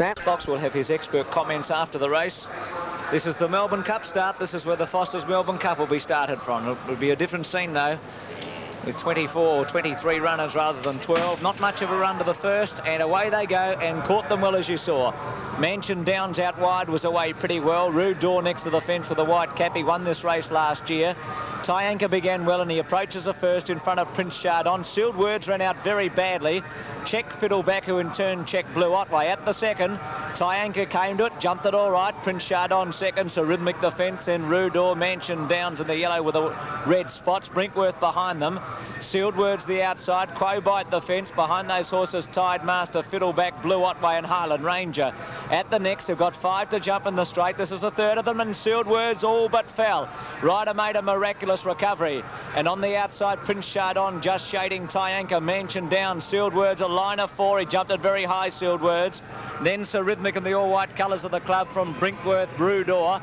Stat Box will have his expert comments after the race. This is the Melbourne Cup start. This is where the Foster's Melbourne Cup will be started from. It will be a different scene though, with 24 or 23 runners rather than 12. Not much of a run to the first, and away they go, and caught them well, as you saw. Mansion Downs out wide was away pretty well. Rude Door next to the fence with a white cap. He won this race last year. Tyanka began well, and he approaches the first in front of Prince Chardon. Sealed Words ran out very badly. Check Fiddleback, who in turn checked Blue Otway at the second. Tyanka came to it, jumped it all right. Prince Chardon second, so Rhythmic the fence, and Rude Door, Mansion Downs in the yellow with the red spots. Brinkworth behind them. Sealed Words the outside. Quobite the fence. Behind those horses, Tide Master, Fiddleback, Blue Otway and Highland Ranger. At the next, they've got 5 to jump in the straight. This is a third of them, and Sealed Words all but fell. Ryder made a miraculous recovery. And on the outside, Prince Chardon just shading Tyanka. Mansion Downs, Sealed Words a line of 4. He jumped it very high, Sealed Words. Then Sir Rhythmic in the all-white colours of the club from Brinkworth, Rude Door.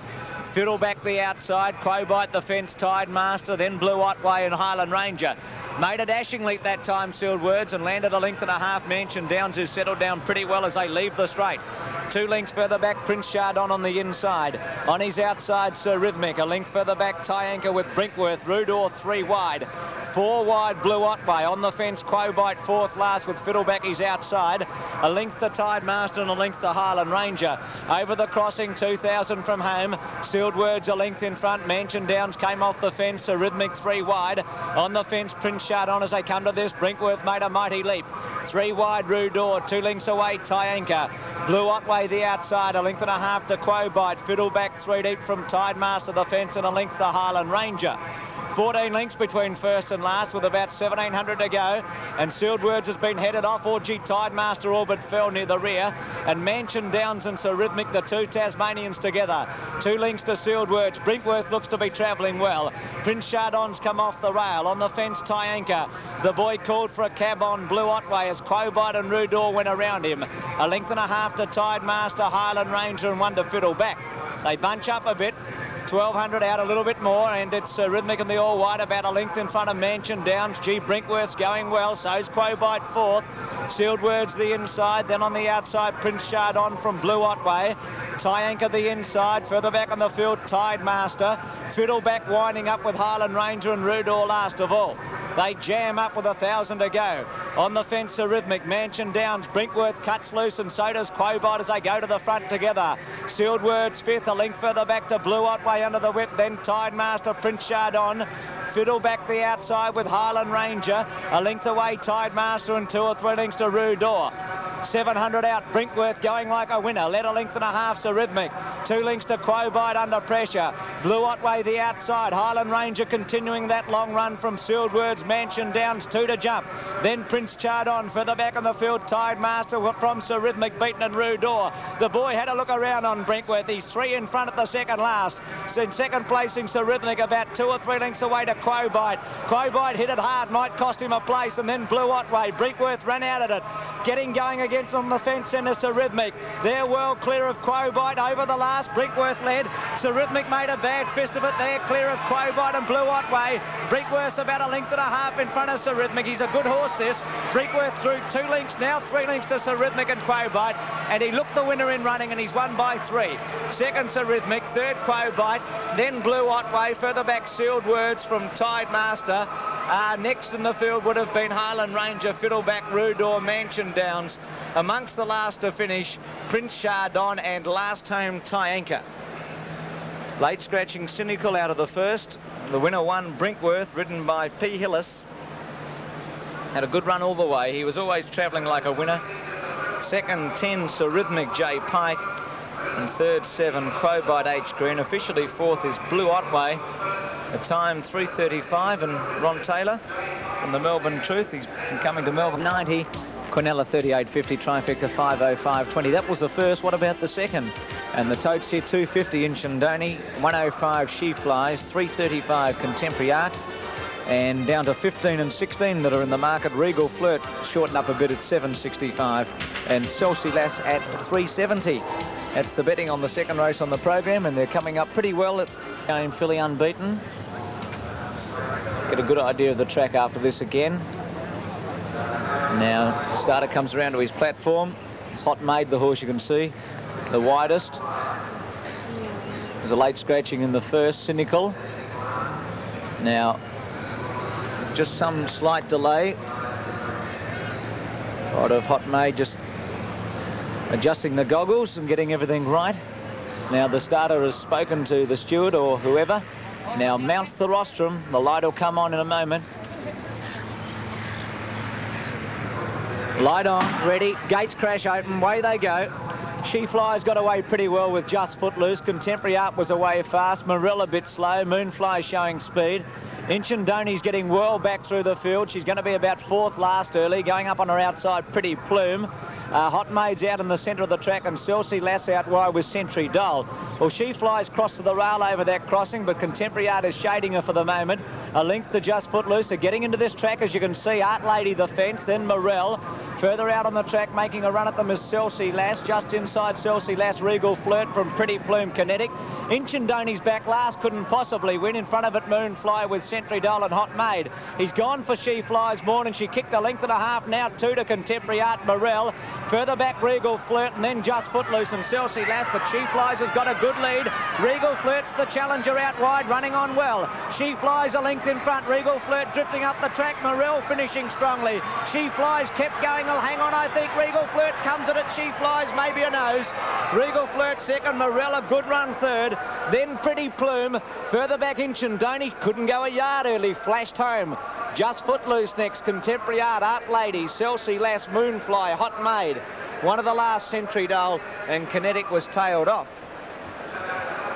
Fiddleback the outside, Quobite the fence, Tide Master, then Blue Otway and Highland Ranger. Made a dashing leap that time, Sealed Words, and landed a length and a half. Mansion Downs, who settled down pretty well as they leave the straight. 2 lengths further back, Prince Chardon on the inside. On his outside, Sir Rhythmic. A length further back, Tyanka with Brinkworth. Rudor 3 wide. 4 wide, Blue Otway. On the fence, Quobite 4th last with Fiddleback his outside. A length to Tide Master and a length to Highland Ranger. Over the crossing, 2,000 from home. Sealed Words a length in front. Mansion Downs came off the fence. Sir Rhythmic 3 wide. On the fence, Prince Chardon as they come to this. Brinkworth made a mighty leap. 3 wide, Rudor. 2 lengths away, Tyanka. Blue Otway the outside, a length and a half to Quobite. Fiddleback 3 deep from Tide Master the fence, and a length to Highland Ranger. 14 lengths between first and last with about 1,700 to go, and Sealed Words has been headed off. Orgy Tide Master all but fell near the rear, and Mansion Downs and Sir Rhythmic, the 2 Tasmanians together. 2 lengths to Sealed Words. Brinkworth looks to be travelling well. Prince Chardon's come off the rail. On the fence, Tyanka. The boy called for a cab on Blue Otway as Quobite and Rudor went around him. A length and a half to Tide Master, Highland Ranger, and 1 to Fiddleback. They bunch up a bit. 1,200 out, a little bit more, and it's Rhythmic in the all-white, about a length in front of Mansion Downs. G. Brinkworth's going well, so's Quobite 4th. Sealed Words the inside, then on the outside, Prince Chardon from Blue Otway. Tyanka the inside, further back on the field, Tide Master. Fiddleback winding up with Highland Ranger and Rudor last of all. They jam up with 1,000 to go. On the fence, Rhythmic, Mansion Downs, Brinkworth cuts loose, and so does Quobite as they go to the front together. Sealed Words 5th, a length further back to Blue Otway under the whip, then Tide Master, Prince Chardon. Fiddleback the outside with Highland Ranger. A length away, Tide Master, and 2 or 3 lengths to Rudor. 700 out, Brinkworth going like a winner. Led a length and a half, Sir Rhythmic. 2 lengths to Quobite under pressure. Blue Otway the outside. Highland Ranger continuing that long run from Sealed Words. Mansion Downs 2 to jump. Then Prince Chardon further back on the field. Tide Master from Sir Rhythmic beaten and Rudor. The boy had a look around on Brinkworth. He's 3 in front at the second last. In second placing, Sir Rhythmic about 2 or 3 lengths away to Quobite. Quobite hit it hard, might cost him a place, and then Blue Otway. Brinkworth ran out at it. Getting going against on the fence centre, Sir Rhythmic. They're well clear of Quobite over the last. Brinkworth led. Sir Rhythmic made a bad fist of it there, clear of Quobite and Blue Otway. Brinkworth's about a length and a half in front of Sir Rhythmic. He's a good horse, this. Brinkworth drew 2 lengths, now 3 lengths to Sir Rhythmic and Quobite, and he looked the winner in running, and he's won by 3. Second, Sir Rhythmic. Third, Quobite. Then Blue Otway. Further back, Sealed Words from Tide Master. Next in the field would have been Highland Ranger, Fiddleback, Rudor, Mansion Downs. Amongst the last to finish, Prince Chardon and last home Tyanka. Late scratching Cynical out of the first. The winner won, Brinkworth, ridden by P. Hillis. Had a good run all the way. He was always travelling like a winner. Second, 10, Sir Rhythmic, J. Pike. And third, 7, Quobite H. Green. Officially 4th is Blue Otway. A time 3:35, and Ron Taylor from the Melbourne Truth. He's been coming to Melbourne 90. Quinella 38.50, trifecta 5:05.20. That was the first. What about the second? And the totes here, 250 in Shindoni, 105 She Flies, 335 Contemporary Art, and down to 15 and 16 that are in the market. Regal Flirt shorten up a bit at 765, and Celsi Lass at 370. That's the betting on the second race on the program, and they're coming up pretty well at game Philly Unbeaten. Get a good idea of the track after this again. Now, starter comes around to his platform. It's Hot Maid, the horse you can see, the widest. There's a late scratching in the first, Cynical. Now, just some slight delay. Right of Hot Maid just adjusting the goggles and getting everything right. Now the starter has spoken to the steward or whoever. Now mounts the rostrum. The light will come on in a moment. Light on, ready, gates crash open, away they go. She Fly's got away pretty well with Just Footloose. Contemporary Art was away fast. Morel a bit slow. Moonfly showing speed. Inchandoni's getting well back through the field. She's going to be about 4th last early. Going up on her outside, Pretty Plume. Hot Maid's out in the centre of the track, and Celsi Lass out wide with Sentry Doll. Well, She Fly's crossed to the rail over that crossing, but Contemporary Art is shading her for the moment. A length to Just Footloose. They're getting into this track, as you can see. Art Lady the fence, then Morel. Further out on the track, making a run at them is Celsi Lass. Just inside Celsi Lass, Regal Flirt from Pretty Plume Kinetic. Inchandoni's back last, couldn't possibly win. In front of it, Moonfly with Sentry Doll and Hot Maid. He's gone for She Fly's more, and she kicked a length and a half now, 2 to Contemporary Art, Morel. Further back, Regal Flirt, and then Just Footloose and Celsi Lass, but She Fly's has got a good lead. Regal Flirt's the challenger out wide, running on well. She Fly's a length in front. Regal Flirt drifting up the track. Morel finishing strongly. She Fly's kept going. Will hang on, I think. Regal Flirt comes at it. She Fly's maybe a nose. Regal Flirt second. Morel a good run third. Then Pretty Plume. Further back, Inchandoni couldn't go a yard early. Flashed home. Just Footloose next. Contemporary Art, Art Lady, Celsi Lass, Moonfly, Hot Maid. One of the last, Sentry Doll, and Kinetic was tailed off.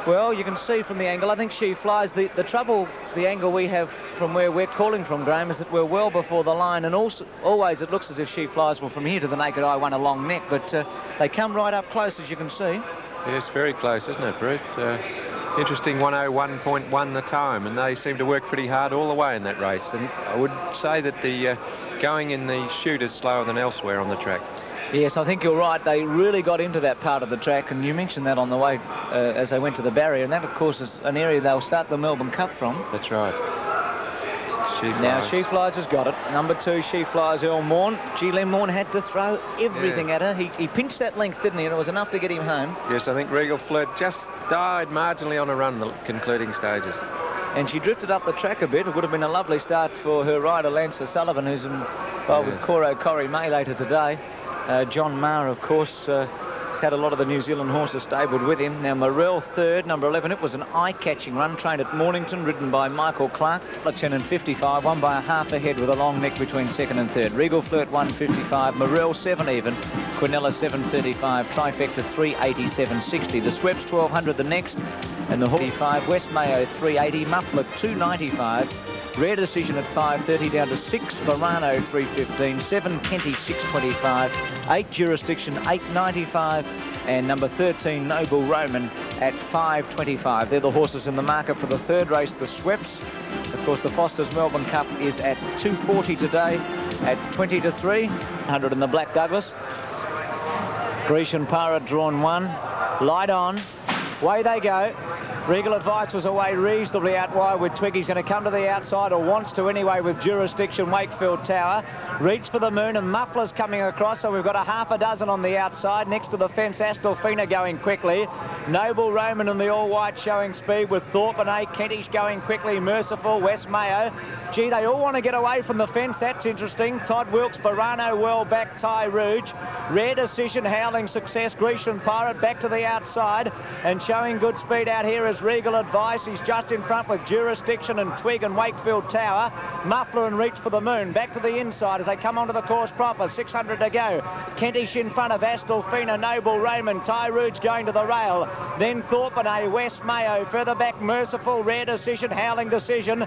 Well, you can see from the angle, I think She Flies. The trouble, the angle we have from where we're calling from, Graham, is that we're well before the line, and also always it looks as if She Flies, well, from here to the naked eye, won a long neck, but they come right up close, as you can see. Yes, very close, isn't it, Bruce? Interesting, 101.1 the time, and they seem to work pretty hard all the way in that race. And I would say that the going in the chute is slower than elsewhere on the track. Yes, I think you're right. They really got into that part of the track, and you mentioned that on the way as they went to the barrier, and that, of course, is an area they'll start the Melbourne Cup from. That's right. Now She Flies has got it. Number 2, She Flies, Earl Morn. G. Len Morn had to throw everything at her. He pinched that length, didn't he? And it was enough to get him home. Yes, I think Regal Flirt just died marginally on a run the concluding stages. And she drifted up the track a bit. It would have been a lovely start for her rider, Lance O'Sullivan, who's involved with Coro Corrie May later today. John Maher, of course, has had a lot of the New Zealand horses stabled with him. Now Morel third, number 11. It was an eye-catching run, trained at Mornington, ridden by Michael Clark. 10 and 55, won by a half a head with a long neck between second and third. Regal Flirt 155, Morel 7 even, Quinella 735, Trifecta 387.60. The Sweps 1200 the next, and the 45, West Mayo 380, Muffler 295. Rare Decision at 5.30 down to 6, Barano 3.15, 7 Kenty 6.25, 8 Jurisdiction 8.95, and number 13 Noble Roman at 5.25. They're the horses in the market for the third race, the Sweps. Of course, the Foster's Melbourne Cup is at 2.40 today at 20 to 3. 100 in the Black Douglas. Grecian Parrot drawn 1. Light on. Away they go. Regal Advice was away reasonably out wide with Twiggy's going to come to the outside, or wants to anyway, with Jurisdiction, Wakefield Tower. Reach for the Moon, and Muffler's coming across, so we've got a half a dozen on the outside. Next to the fence, Astelfina going quickly. Noble Roman and the all-white showing speed, with Thorpe and A. Kentish going quickly. Merciful, West Mayo. Gee, they all want to get away from the fence. That's interesting. Todd Wilkes, Barano well back, Ty Rouge. Rare Decision, Howling Success, Grecian Pirate back to the outside, and showing good speed out here is Regal Advice. He's just in front with Jurisdiction and Twig and Wakefield Tower. Muffler and Reach for the Moon. Back to the inside as they come onto the course proper. 600 to go. Kentish in front of Astelfina, Noble Roman, Ty Rouge going to the rail. Then Thorpe and A. West Mayo. Further back, Merciful, Rare Decision, Howling Decision.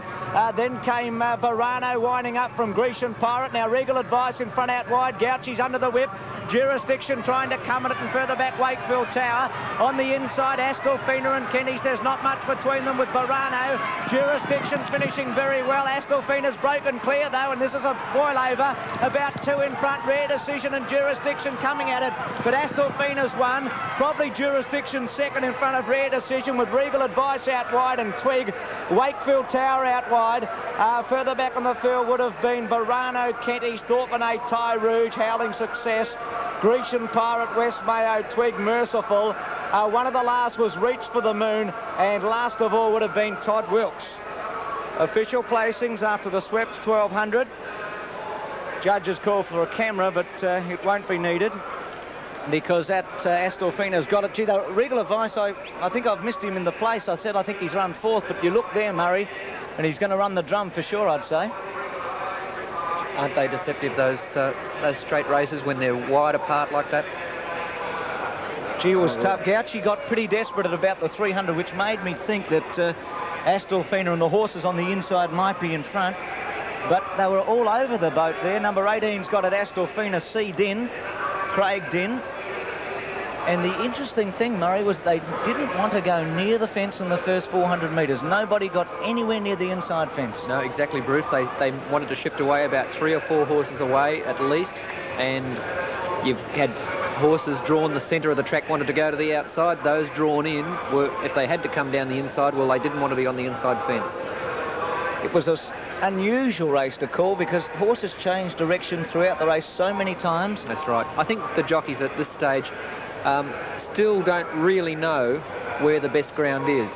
Then came Barano winding up from Grecian Pirate. Now Regal Advice in front out wide. Gouchy's under the whip. Jurisdiction trying to come at it, and further back Wakefield Tower. On the inside, Astelfina and Kentish. There's not much between them with Barano. Jurisdiction's finishing very well. Astelfina's broken clear though, and this is a boil over. About 2 in front. Rare Decision and Jurisdiction coming at it, but Astelfina's won. Probably Jurisdiction second in front of Rare Decision, with Regal Advice out wide and Twig. Wakefield Tower out wide. Further back on the field would have been Barano, Kentish, Thorpe and A. Ty Rouge, Howling Success. Grecian Pirate, West Mayo, Twig, Merciful. One of the last was Reach for the Moon, and last of all would have been Todd Wilkes. Official placings after the swept 1200. Judges call for a camera, but it won't be needed because that Astolfina's got it. Gee, the Regal Advice, I think I've missed him in the place. I said I think he's run fourth, but you look there, Murray, and he's going to run the drum for sure, I'd say. Aren't they deceptive, those straight races, when they're wide apart like that? Gee, it was tough. Gauchi got pretty desperate at about the 300, which made me think that Astolfina and the horses on the inside might be in front. But they were all over the boat there. Number 18's got it, Astolfina, C. Din, Craig Din. And the interesting thing, Murray, was they didn't want to go near the fence in the first 400 metres. Nobody got anywhere near the inside fence. No, exactly, Bruce. They wanted to shift away about 3 or 4 horses away at least. And you've had horses drawn the centre of the track, wanted to go to the outside. Those drawn in were, if they had to come down the inside, well, they didn't want to be on the inside fence. It was an unusual race to call because horses changed direction throughout the race so many times. That's right. I think the jockeys at this stage still don't really know where the best ground is.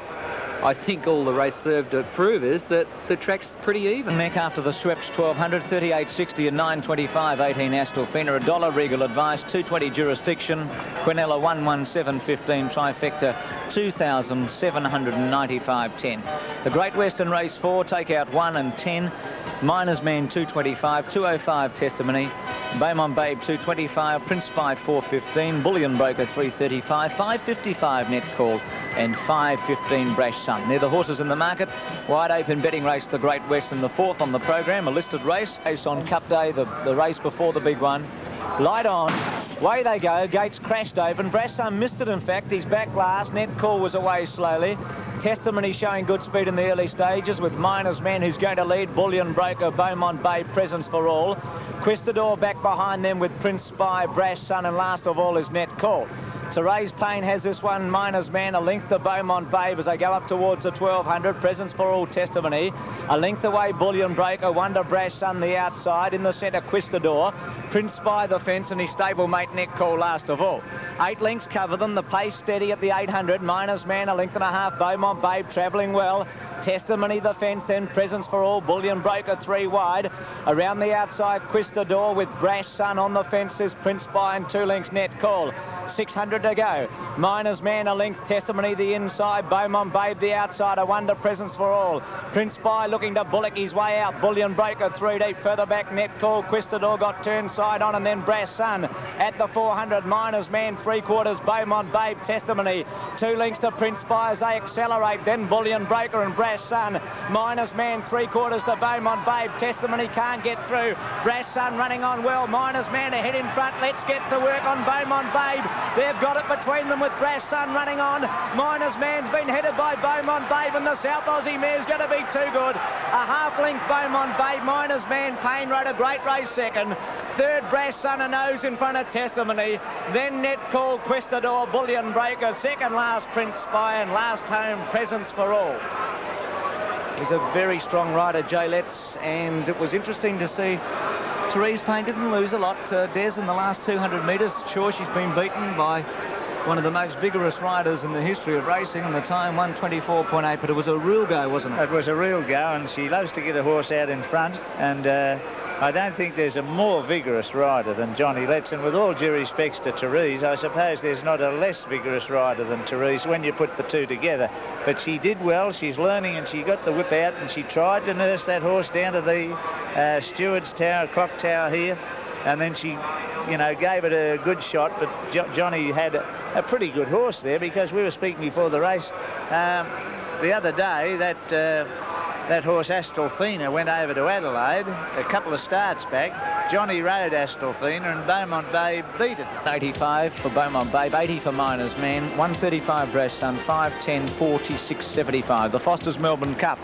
I think all the race served to prove is that the track's pretty even. Neck after the swept 1200, 38.60 and 9.25, 18 Astolfina, $1 Regal Advice, 2.20 Jurisdiction, Quinella 117.15, Trifecta 2,795.10. The Great Western Race 4, take out 1 and 10, Miners Man 2.25, 2.05 Testimony, Beaumont Babe 2.25, Prince Spy 4.15, Bullion Broker 3.35, 5.55 Net Call and 5.15 Brash Sun. They're the horses in the market. Wide open betting race, the Great Western, the 4th on the program, a listed race. Ace on Cup Day, the race before the big one. Light on. Away they go. Gates crashed open. Brash Sun missed it, in fact. He's back last. Net Call was away slowly. Testimony showing good speed in the early stages with Miners Man, who's going to lead. Bullion Broker, Beaumont Bay, Presence for All. Quistador back behind them with Prince Spy, Brash Sun, and last of all is Net Call. Therese Payne has this one, Miners Man, a length to Beaumont Babe as they go up towards the 1200. Presence for All, Testimony. A length away, Bullion Breaker, Wonder Brash Sun the outside. In the centre, Quistador. Prince Spy the fence and his stablemate Net Call last of all. 8 lengths cover them, the pace steady at the 800. Miners Man, a length and a half, Beaumont Babe travelling well. Testimony the fence, then Presence for All, Bullion Broker 3 wide. Around the outside, Quistador with Brash Sun on the fence is Prince Spy and 2 lengths Net Call. 600 to go. Miners Man a length, Testimony the inside, Beaumont Babe the outside, a Wonder Presence for All. Prince Spy looking to bullock his way out, Bullion Breaker 3 deep, further back Net Call, Quistador got turned side on and then Brash Sun at the 400. Miners Man 3/4, Beaumont Babe, Testimony 2 lengths to Prince Spy as they accelerate, then Bullion Breaker and Brash Sun. Miners Man 3/4 to Beaumont Babe, Testimony can't get through. Brash Sun running on well, Miners Man ahead in front, Let's gets to work on Beaumont Babe. They've got it between them with Brash Sun running on. Miners Man's been headed by Beaumont Babe and the South Aussie mare's going to be too good. A half-length Beaumont Babe, Miners Man, Payne rode a great race second. Third, Brash Sun, a nose in front of Testimony. Then Net Call, Quistador, Bullion Breaker. Second last, Prince Spy, and last home, Presence for All. He's a very strong rider, Jay Letts, and it was interesting to see Therese Payne didn't lose a lot. Des in the last 200 metres, sure, she's been beaten by one of the most vigorous riders in the history of racing, and the time 1:24.8, but it was a real go, wasn't it? It was a real go, and she loves to get a horse out in front, and I don't think there's a more vigorous rider than Johnny Letts, and with all due respects to Therese, I suppose there's not a less vigorous rider than Therese when you put the two together. But she did well, she's learning, and she got the whip out, and she tried to nurse that horse down to the Steward's Tower, Clock Tower here, and then she, you know, gave it a good shot, but Johnny had a pretty good horse there, because we were speaking before the race the other day that horse Astolfina went over to Adelaide a couple of starts back. Johnny rode Astolfina and Beaumont Babe beat it. 85 for Beaumont Babe, 80 for Miners Man, 135 Brash Sun, 510, 46, 75. The Foster's Melbourne Cup.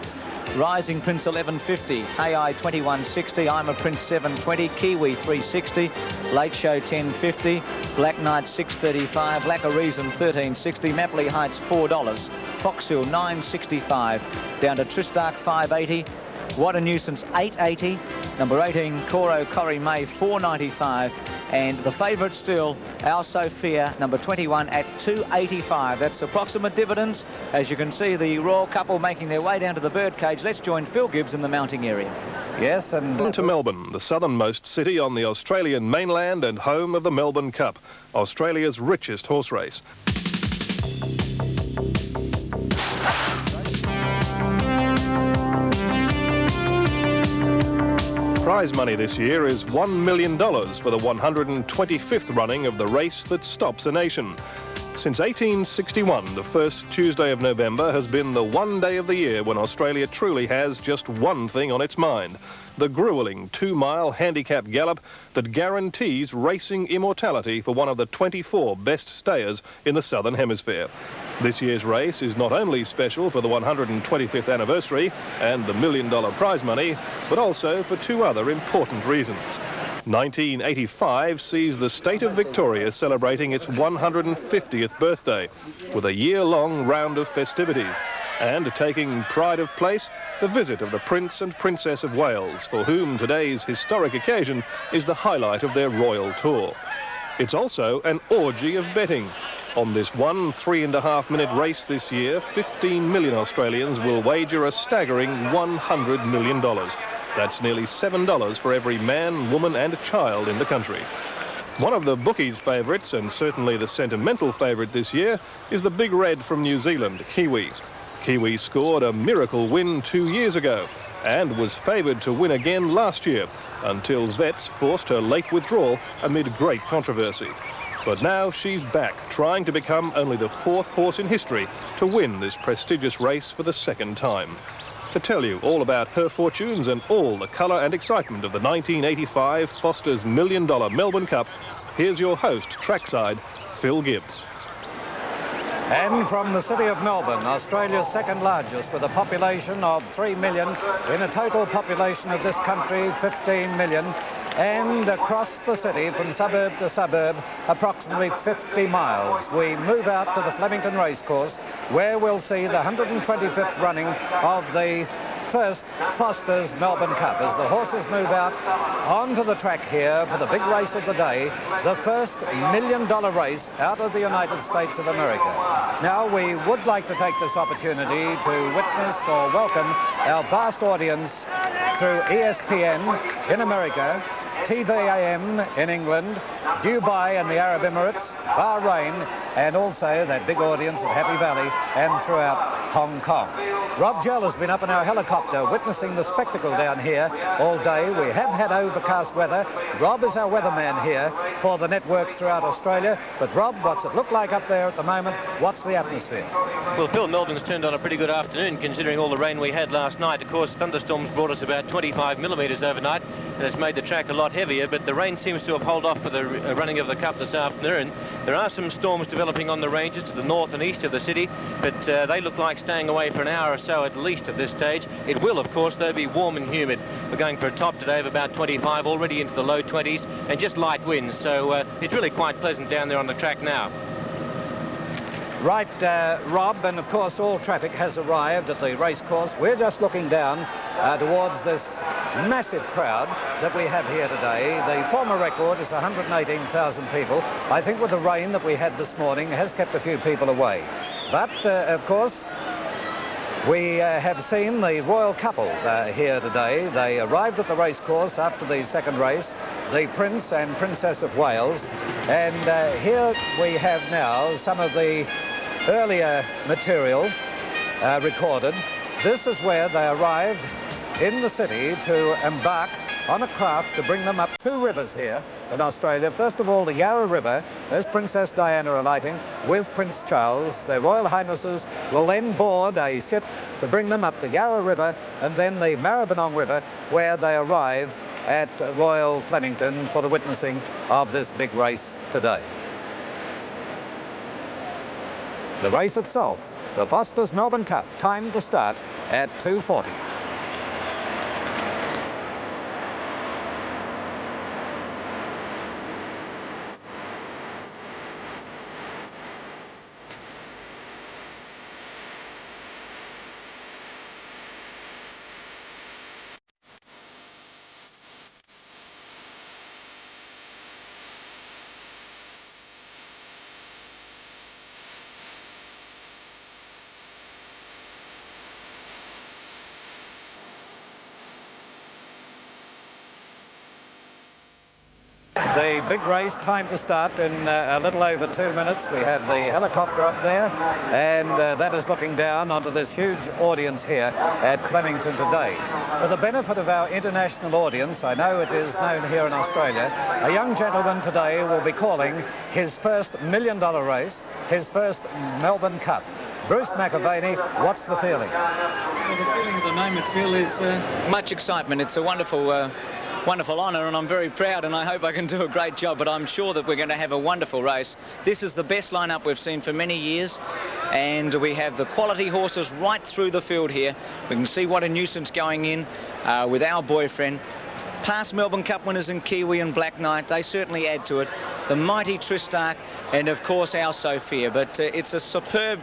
Rising Prince 1150, AI 2160, I'm a Prince 720, Kiwi 360, Late Show 1050, Black Knight 635, Black a Reason 1360, Mapley Heights $4, Foxhill 965, down to Tristark 580, What a Nuisance 880, number 18 Coro Corrie May 495, And the favourite still, Our Sophia, number 21, at 285. That's approximate dividends. As you can see, the royal couple making their way down to the birdcage. Let's join Phil Gibbs in the mounting area. Yes, and... On to Melbourne, the southernmost city on the Australian mainland and home of the Melbourne Cup, Australia's richest horse race. Prize money this year is $1 million for the 125th running of the race that stops a nation. Since 1861, the first Tuesday of November has been the one day of the year when Australia truly has just one thing on its mind: the gruelling 2-mile handicap gallop that guarantees racing immortality for one of the 24 best stayers in the Southern Hemisphere. This year's race is not only special for the 125th anniversary and the $1 million prize money, but also for two other important reasons. 1985 sees the state of Victoria celebrating its 150th birthday with a year-long round of festivities, and taking pride of place, the visit of the Prince and Princess of Wales, for whom today's historic occasion is the highlight of their royal tour. It's also an orgy of betting. On this 3.5-minute race this year, 15 million Australians will wager a staggering $100 million. That's nearly $7 for every man, woman and child in the country. One of the bookies' favourites, and certainly the sentimental favourite this year, is the Big Red from New Zealand, Kiwi. Kiwi scored a miracle win 2 years ago and was favoured to win again last year, until vets forced her late withdrawal amid great controversy. But now she's back, trying to become only the 4th horse in history to win this prestigious race for the 2nd time. To tell you all about her fortunes and all the colour and excitement of the 1985 Foster's $1 million Melbourne Cup, here's your host, trackside, Phil Gibbs. And from the city of Melbourne, Australia's 2nd largest, with a population of 3 million, in a total population of this country, 15 million, and across the city from suburb to suburb, approximately 50 miles. We move out to the Flemington Racecourse, where we'll see the 125th running of the first Foster's Melbourne Cup, as the horses move out onto the track here for the big race of the day, the first $1 million race out of the United States of America. Now, we would like to take this opportunity to witness or welcome our vast audience through ESPN in America, TVAM in England, Dubai and the Arab Emirates, Bahrain, and also that big audience at Happy Valley and throughout Hong Kong. Rob Gell has been up in our helicopter witnessing the spectacle down here all day. We have had overcast weather. Rob is our weatherman here for the network throughout Australia. But Rob, what's it look like up there at the moment? What's the atmosphere? Well, Phil, Melbourne's turned on a pretty good afternoon considering all the rain we had last night. Of course, thunderstorms brought us about 25 millimetres overnight, and it's made the track a lot heavier, but the rain seems to have held off for the running of the Cup this afternoon. There are some storms developing on the ranges to the north and east of the city, but they look like staying away for an hour or so at least at this stage. It will, of course, though, be warm and humid. We're going for a top today of about 25, already into the low 20s, and just light winds, so it's really quite pleasant down there on the track now. Right, Rob, and of course all traffic has arrived at the racecourse. We're just looking down towards this massive crowd that we have here today. The former record is 118,000 people. I think with the rain that we had this morning has kept a few people away. But, of course, we have seen the royal couple here today. They arrived at the racecourse after the 2nd race, the Prince and Princess of Wales. And here we have now some of the earlier material recorded. This is where they arrived in the city to embark on a craft to bring them up 2 rivers here in Australia. First of all, the Yarra River. There's Princess Diana alighting with Prince Charles. Their Royal Highnesses will then board a ship to bring them up the Yarra River and then the Maribyrnong River, where they arrive at Royal Flemington for the witnessing of this big race today. The race itself, the Foster's Melbourne Cup, timed to start at 2:40. The big race, time to start in a little over 2 minutes. We have the helicopter up there, and that is looking down onto this huge audience here at Flemington today. For the benefit of our international audience, I know it is known here in Australia, a young gentleman today will be calling his first $1 million race, his first Melbourne Cup. Bruce McAvaney, what's the feeling? Well, the feeling at the moment, Phil, is Much excitement. It's a wonderful wonderful honour, and I'm very proud, and I hope I can do a great job, but I'm sure that we're going to have a wonderful race. This is the best lineup we've seen for many years, and we have the quality horses right through the field here. We can see What a Nuisance going in with Our Boyfriend. Past Melbourne Cup winners in Kiwi and Black Knight, they certainly add to it. The mighty Tristark, and of course Our Sophia. But it's a superb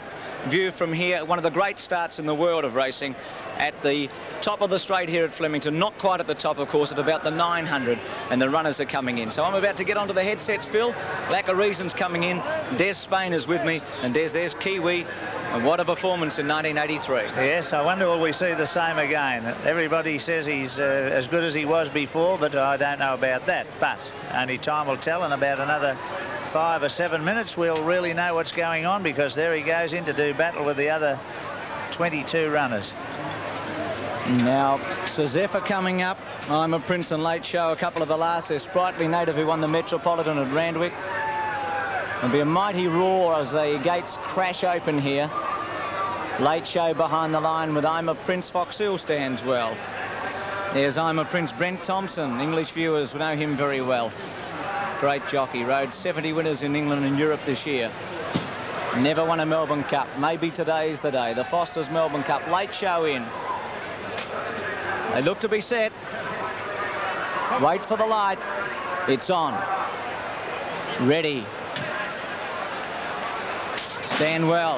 view from here, one of the great starts in the world of racing, at the top of the straight here at Flemington. Not quite at the top, of course, at about the 900, and the runners are coming in. So I'm about to get onto the headsets, Phil. Lack of Reason's coming in. Des Spain is with me, and there's Kiwi. And what a performance in 1983. Yes, I wonder will we see the same again. Everybody says he's as good as he was before, but I don't know about that. But only time will tell. In about another 5 or 7 minutes, we'll really know what's going on, because there he goes in to do battle with the other 22 runners. Now, Zephyr coming up. I'm a Prince and Late Show, a couple of the last. There's Sprightly Native, who won the Metropolitan at Randwick. There'll be a mighty roar as the gates crash open here. Late Show behind the line with I'm a Prince. Foxhill stands well. There's I'm a Prince. Brent Thompson. English viewers know him very well. Great jockey. Rode 70 winners in England and Europe this year. Never won a Melbourne Cup. Maybe today's the day. The Foster's Melbourne Cup. Late Show in. They look to be set. Wait for the light. It's on. Ready. Stand well.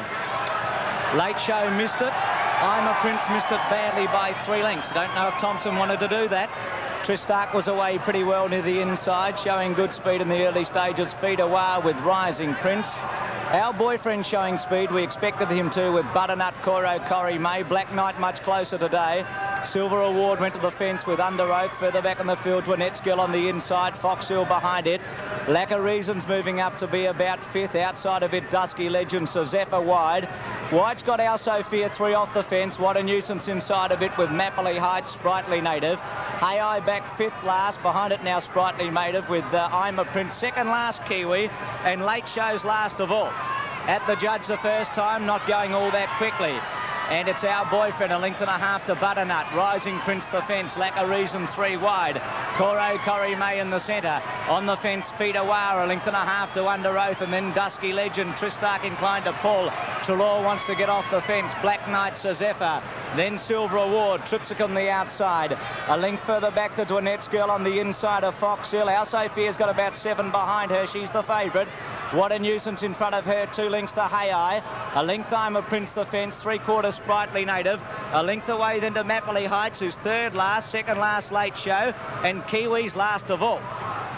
Late Show missed it. I'm a Prince missed it badly by 3 lengths. I don't know if Thompson wanted to do that. Tristark was away pretty well near the inside, showing good speed in the early stages. Feeder-Wah with Rising Prince. Our Boyfriend showing speed. We expected him to with Butternut, Coro, Corrie May. Black Knight much closer today. Silver Award went to the fence with Under Oath. Further back in the field, Dwanette's Girl on the inside. Foxhill behind it. Lack of Reason's moving up to be about 5th. Outside of it, Dusky Legend, Zephyr wide. Wide's got Our Sophia 3 off the fence. What a Nuisance inside of it with Mapley Heights, Sprightly Native. Hey I back 5th last. Behind it now Sprightly Native with I'm a Prince. 2nd last Kiwi, and Late Show's last of all. At the judge the first time, not going all that quickly. And it's Our Boyfriend, 1.5 lengths to Butternut. Rising Prince the fence. Lack of Reason 3 wide. Coro, Corrie May in the centre. On the fence, Feeder-Wah, 1.5 lengths to Under Oath. And then Dusky Legend. Tristark inclined to pull. Trelaw wants to get off the fence. Black Knight, Zephyr. Then Silver Award. Tripsicum the outside. A length further back to Dwanette's Girl on the inside of Foxhill. Our Sophia's got about 7 behind her. She's the favourite. What a Nuisance in front of her. 2 lengths to Hey I. A length I'm a Prince the fence. 3/4 Sprightly Native. A length away then to Mapley Heights, who's 3rd last. 2nd last Late Show. And Kiwi's last of all.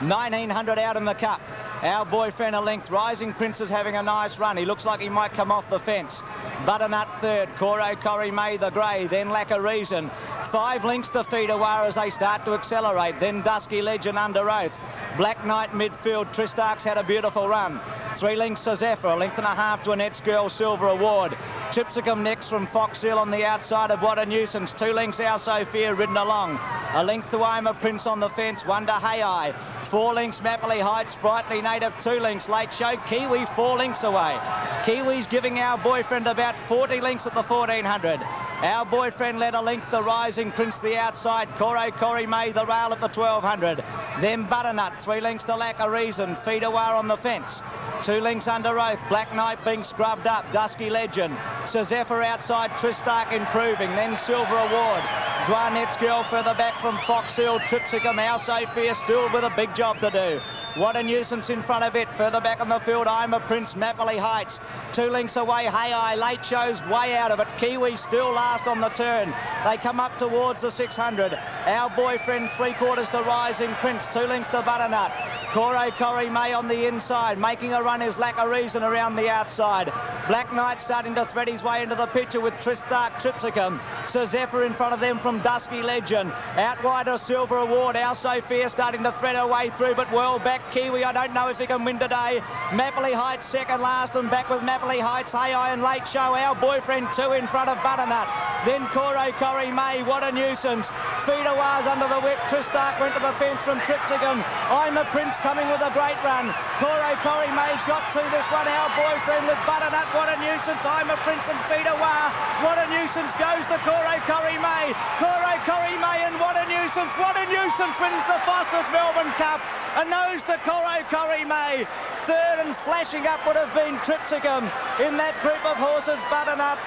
1900 out in the cup. Our Boyfriend a length. Rising Prince is having a nice run. He looks like he might come off the fence. Butternut 3rd. Coro, Corrie May the grey. Then Lack of Reason. 5 lengths to Feeder-Wah as they start to accelerate. Then Dusky Legend Under Oath. Black Knight midfield. Tristark's had a beautiful run. 3 lengths to Zephyr. 1.5 lengths to Dwanette's Girl. Silver Award. Chipsicum next from Foxhill on the outside of What a Nuisance. 2 lengths Our Sophia ridden along. A length to I'm a Prince on the fence. 1 to Hey I. 4 lengths Mapley Heights. Sprightly Native 2 lengths. Late Show. Kiwi 4 lengths away. Kiwi's giving Our Boyfriend about 40 lengths at the 1400. Our Boyfriend led a length to Rising Prince the outside. Coro, Corrie May the rail at the 1200. Then Butternut 3 lengths to Lack of Reason. Feeder-Wah on the fence. 2 lengths Under Oath. Black Knight being scrubbed up. Dusky Legend. Zephyr outside. Tristark improving. Then Silver Award. Dwanette's Girl further back from Foxhill. Tripsicum. Our Sophia still with a big job to do. What a Nuisance in front of it. Further back on the field, I'm a Prince. Mapley Heights. 2 lengths away. Hey I. Late Show's way out of it. Kiwi still last on the turn. They come up towards the 600. Our Boyfriend 3/4 to Rising Prince. 2 lengths to Butternut. Corrie May on the inside. Making a run is Lack of Reason around the outside. Black Knight starting to thread his way into the picture with Tristark Tripsicum. Sir Zephyr in front of them from Dusky Legend. Out wide of Silver Award. Our Sophia starting to thread her way through, but well back Kiwi. I don't know if he can win today. Mapley Heights second last, and back with Mapley Heights, Hey and Late Show. Our Boyfriend 2 in front of Butternut. Then Corrie May, what a nuisance. Feederwars under the whip. Tristark went to the fence from Tripsicum. I'm a Prince coming with a great run. Corrie May's got to this one. Our Boyfriend with Butternut, what a nuisance. I'm a Prince and Feederwar. What a nuisance goes to Corrie May. Corrie May, and what a nuisance. What a nuisance wins the Foster's Melbourne Cup. A nose to Corrie May. Third and flashing up would have been Tripsicum. In that group of horses, Butternut,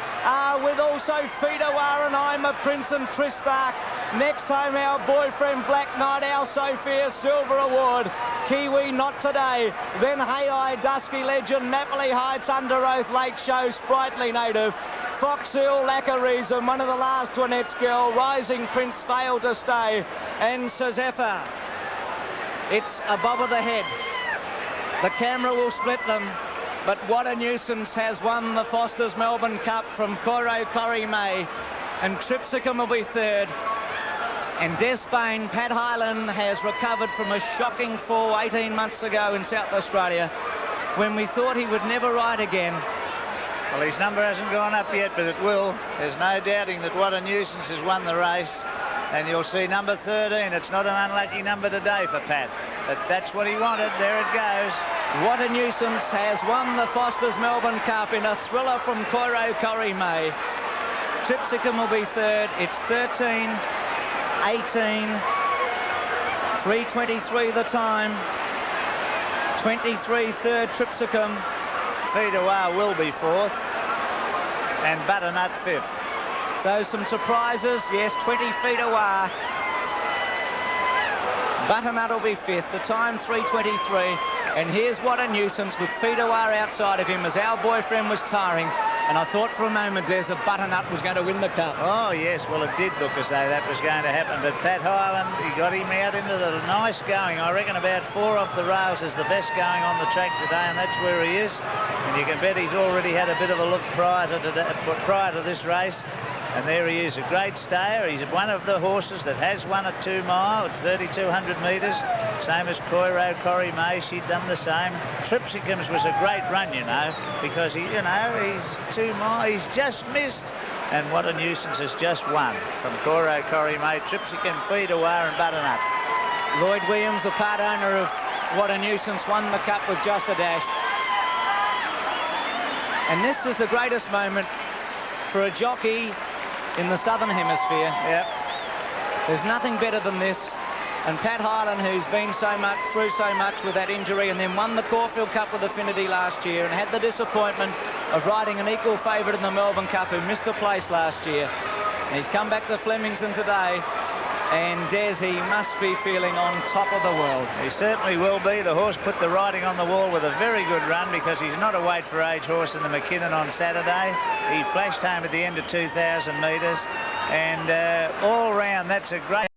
with also Feederwar and I'm a Prince and Tristark. Next time, Our Boyfriend, Black Knight, Our Sophia, Silver Award. Kiwi, not today. Then Hey Dusky Legend, Mapley Heights, Under Oath, Late Show, Sprightly Native. Fox Hill, Lack of Reason, one of the last to Annette's Girl. Rising Prince failed to stay. And Sir Zephyr. It's above the head. The camera will split them, but What a Nuisance has won the Foster's Melbourne Cup from Corrie May, and Tripsicum will be third. And Despain, Pat Hyland, has recovered from a shocking fall 18 months ago in South Australia when we thought he would never ride again. Well, his number hasn't gone up yet, but it will. There's no doubting that What a Nuisance has won the race. And you'll see number 13. It's not an unlucky number today for Pat, but that's what he wanted. There it goes. What a Nuisance has won the Foster's Melbourne Cup in a thriller from Corrie May. Tripsicum will be third. It's 13, 18, 3:23 the time. 23 third Tripsicum. Feederwar will be fourth, and Butternut fifth. So some surprises. Yes, 20 Feederwar. Butternut will be fifth. The time 3:23. And here's What a Nuisance with Feederwar outside of him as Our Boyfriend was tiring. And I thought for a moment, Des, that Butternut was going to win the cup. Oh, yes. Well, it did look as though that was going to happen. But Pat Hyland, he got him out into the nice going. I reckon about 4 off the rails is the best going on the track today, and that's where he is. And you can bet he's already had a bit of a look prior to this race. And there he is, a great stayer. He's one of the horses that has won a 2 mile at 3,200 metres. Same as Corrie May, she'd done the same. Tripsicum's was a great run, you know, because he's 2 mile, he's just missed. And What a Nuisance has just won from Corrie May, Tripsicum, Feederwar and Butternut. Lloyd Williams, the part owner of What a Nuisance, won the cup with just a dash. And this is the greatest moment for a jockey in the Southern Hemisphere. Yep. There's nothing better than this. And Pat Hyland, who's been through so much with that injury and then won the Caulfield Cup with Affinity last year and had the disappointment of riding an equal favourite in the Melbourne Cup who missed a place last year. And he's come back to Flemington today, and Des, he must be feeling on top of the world. He certainly will be. The horse put the writing on the wall with a very good run because he's not a weight for age horse in the McKinnon on Saturday. He flashed home at the end of 2,000 metres, and all round that's a great